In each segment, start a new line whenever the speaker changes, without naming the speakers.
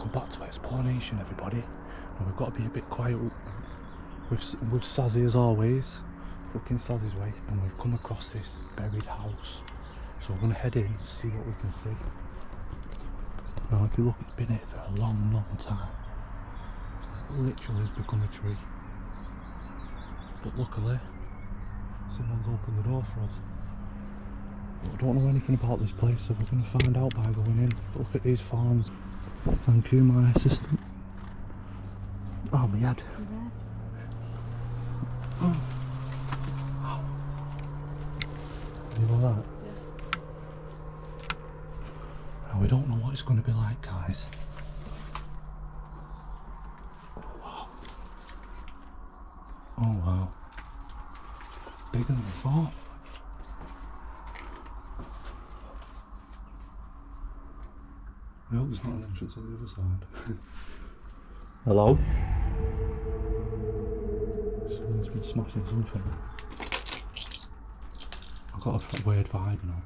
welcome back to Exploration, everybody. And we've got to be a bit quiet with Sazzy as always, looking Sazzy's way, and we've come across this buried house. So we're going to head in and see what we can see. Now if you look, it's been here for a long, long time. It literally has become a tree. But luckily, someone's opened the door for us. But I don't know anything about this place, so we're going to find out by going in. But look at these farms. Thank you, my assistant. Oh, my head. Oh. Ow. You alright?
Yeah.
Now, we don't know what it's going to be like, guys. Wow. Oh, wow. Bigger than I thought. I hope there's not an entrance on the other side. Hello? Someone's been smashing something. I've got a weird vibe now.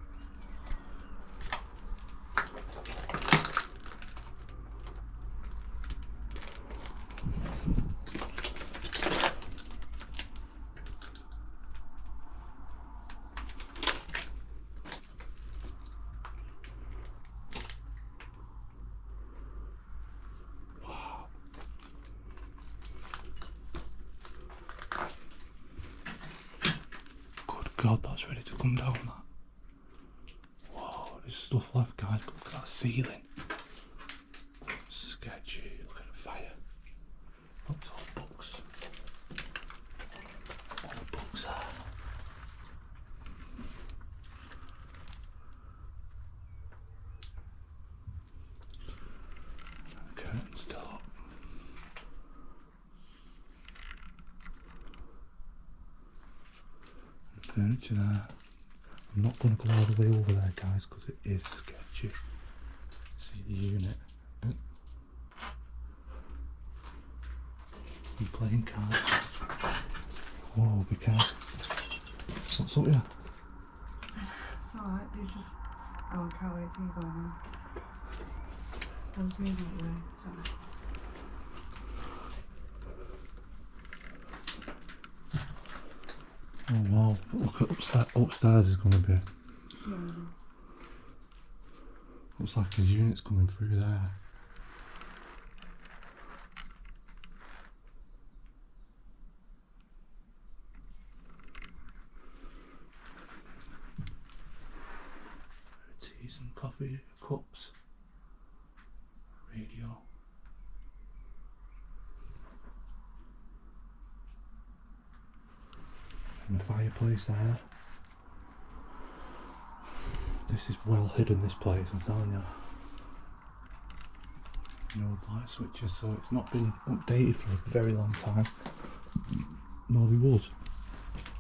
God, that's ready to come down, that. Whoa, there's stuff left, guys. Look at that ceiling. Sketchy. Look at the fire. Look at all the books. All the books there. The curtain's still up. Furniture there. I'm not going to go all the way over there, guys, because it is sketchy. See the unit. I'm playing cards. Whoa, be careful. What's up here?
It's alright, you just... Oh, I can't wait till you go now. I'll just move out the way, sorry.
Oh wow, look at upstairs is going to be.
Yeah.
Looks like a unit's coming through there. Teas and coffee cups. Radio. And the fireplace there. This is well hidden, this place, I'm telling you. No light switches, so it's not been updated for a very long time. No, there was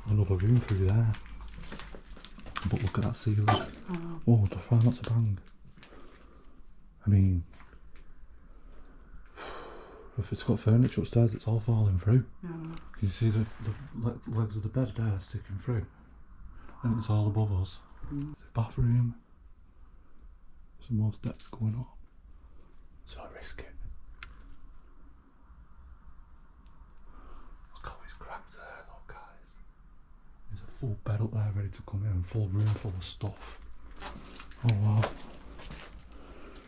another room through there. But look at that ceiling. Oh, try not to bang. I mean, if it's got furniture upstairs, it's all falling through.
No.
You see the legs of the bed there sticking through, and it's all above us. The bathroom, some more steps going up, so I risk it. Look how it's cracked there though, guys. There's a full bed up there ready to come in, and full room full of stuff. Oh wow.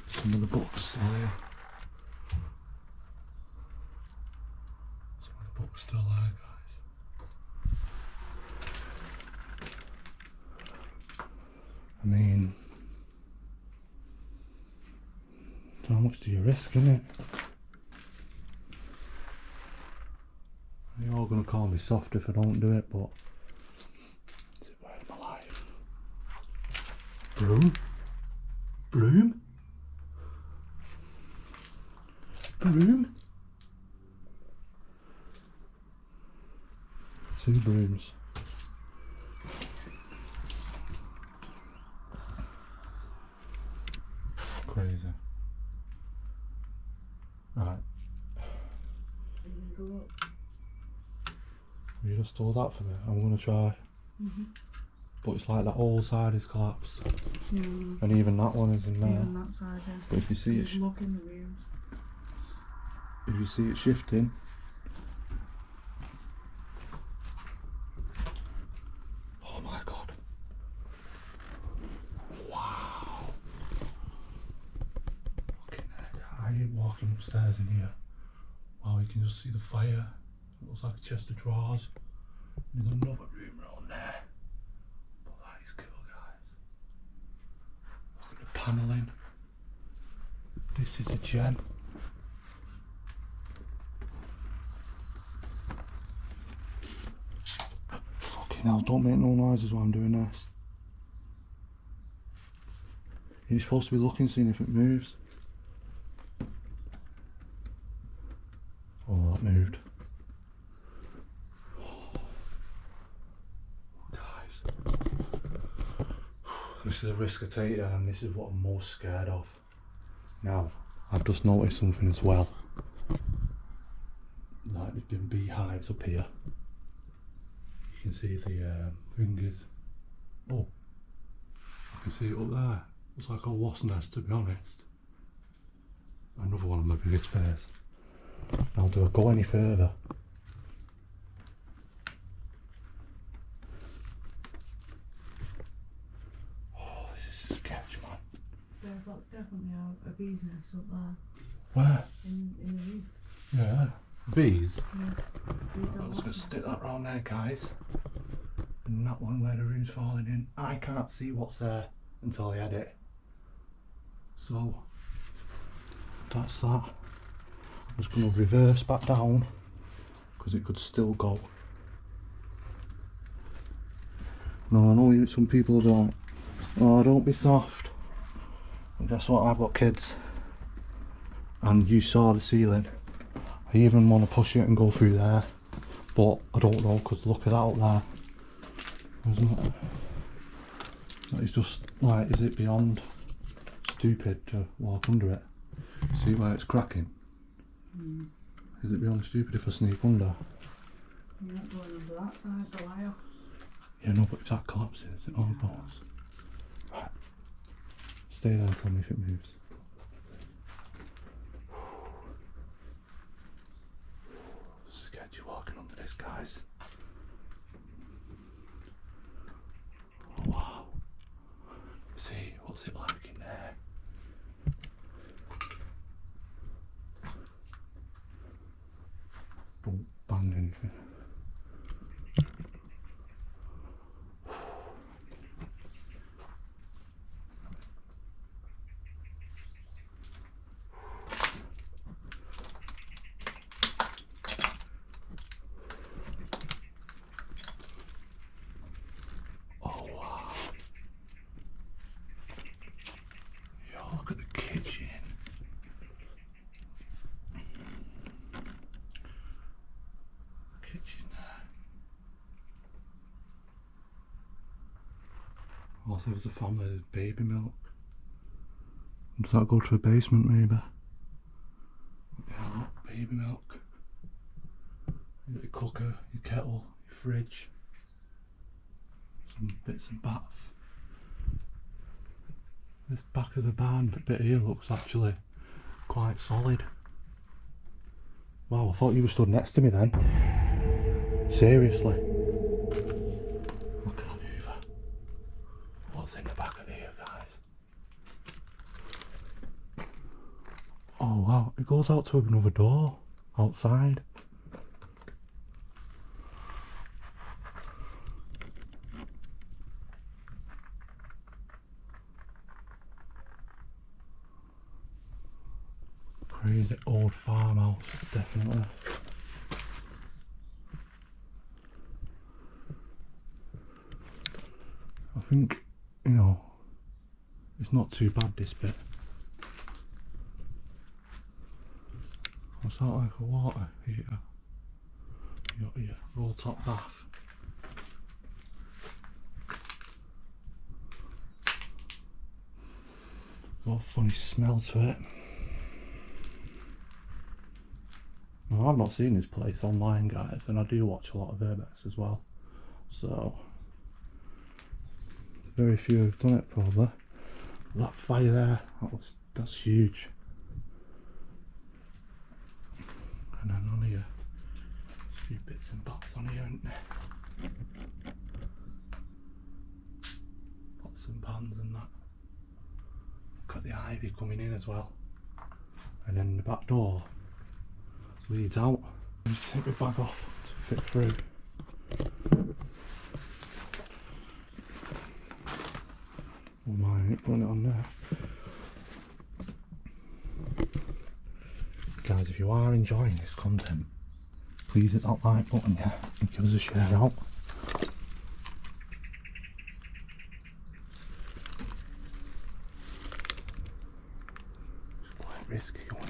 Some of the books still here. Books still there, guys. I mean, how much do you risk, innit? You're all gonna call me soft if I don't do it, but is it worth my life? Broom? Broom? Broom? 2 brooms. Crazy. Right. You just store that for me. I'm gonna try. But it's like that whole side is collapsed.
Yeah.
And even that one is in there.
Even that side, yeah.
But if you see it,
Look in the room.
if you see it shifting. Oh my god. Wow. Fucking heck. I ain't walking upstairs in here. Wow, you can just see the fire. It looks like a chest of drawers. There's another room around there. But that is cool, guys. Look at the panelling. This is a gem. Fucking hell, don't make no noises while I'm doing this. You're supposed to be looking, seeing if it moves. Oh, that moved. Guys. This is a risk I take, and this is what I'm most scared of. Now, I've just noticed something as well. Like, there's been beehives up here. You can see the fingers. Oh, I can see it up there. Looks like a wasp nest, to be honest. Another one of my biggest fears. Now, do I go any further? Oh, this is sketch, man.
That's definitely a bee's nest up there.
Where?
In the roof.
Yeah. Bees?
Yeah. Bees
I'm just going to stick that round there, guys. And that one where the room's falling in. I can't see what's there until I edit. So, that's that. I'm just going to reverse back down because it could still go. Now, I know some people are like, oh, don't be soft. But guess what? I've got kids. And you saw the ceiling. I even want to push it and go through there. But I don't know, because look at that up there. Isn't it? That is just like, is it beyond stupid to walk under it? See where it's cracking?
Mm.
Is it beyond stupid if I sneak under?
You're not going under that side for a while.
Yeah, no, but if that collapses, it all goes. Right. Stay there and tell me if it moves. Sketchy walking under this, guys. Oh, wow. See, what's it like in there? Don't bang anything. Oh wow. Yo, look at the kitchen. Kitchen there. Oh, there was a family with baby milk. Does that go to a basement maybe? Yeah, look, baby milk. You got your cooker, your kettle, your fridge. Some bits and bats. This back of the barn bit here looks actually quite solid. Wow, I thought you were stood next to me then. Seriously. Look at that hoover. What's in the back of here, guys? Oh wow, it goes out to another door outside. Crazy old farmhouse, definitely. I think, you know, it's not too bad, this bit. What's that, like a water heater? You got your roll top bath. Got a funny smell to it. Well, I've not seen this place online, guys, and I do watch a lot of urbex as well. So, very few have done it probably. That fire there, that's huge. And then on here, a few bits and bats on here, isn't there? Pots and pans and that. Got the ivy coming in as well. And then the back door leads out. Just take my bag off to fit through. Oh my, I ain't putting it on there. Guys, if you are enjoying this content, please hit that like button, yeah, and give us a share out. It's quite risky going in.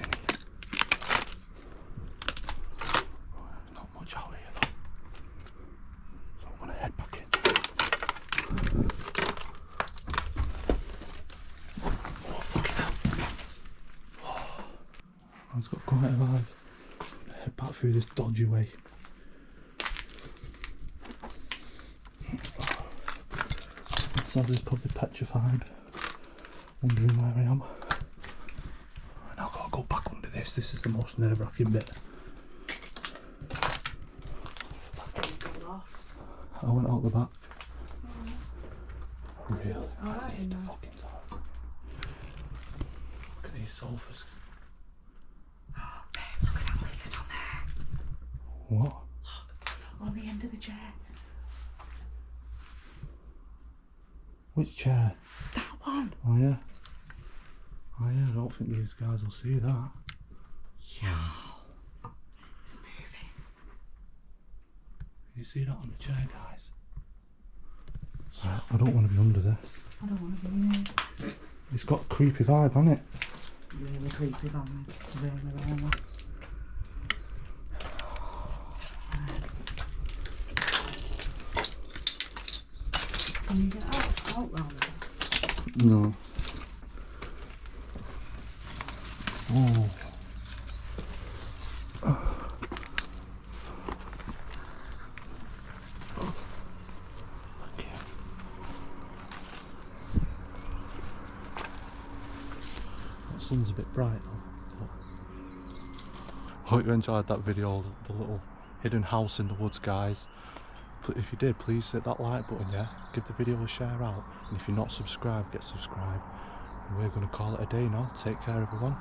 Not much out here though. So I'm gonna head back in. Oh fucking hell. I've got quite a vibe. Head back through this dodgy way. Saz is probably petrified, wondering where I am. And I've got to go back under this. This is the most nerve-wracking bit. I went out the back. Really? I need to fucking start. Look at these sofas.
Look at that lizard on there.
What?
Look, on the end of the chair.
Which chair?
That one.
Oh yeah. Oh yeah, I don't think these guys will see that.
Yeah. It's moving.
You see that on the chair, guys? I don't want to be under this.
I don't want to be in here.
It's got a creepy vibe, hasn't it?
Really creepy, man. Really. Can you get out round there?
No. Oh. That sun's a bit bright though. Hope you enjoyed that video, the little hidden house in the woods, guys. But if you did, please hit that like button, yeah? Give the video a share out. And if you're not subscribed, get subscribed. And we're going to call it a day now. Take care, everyone.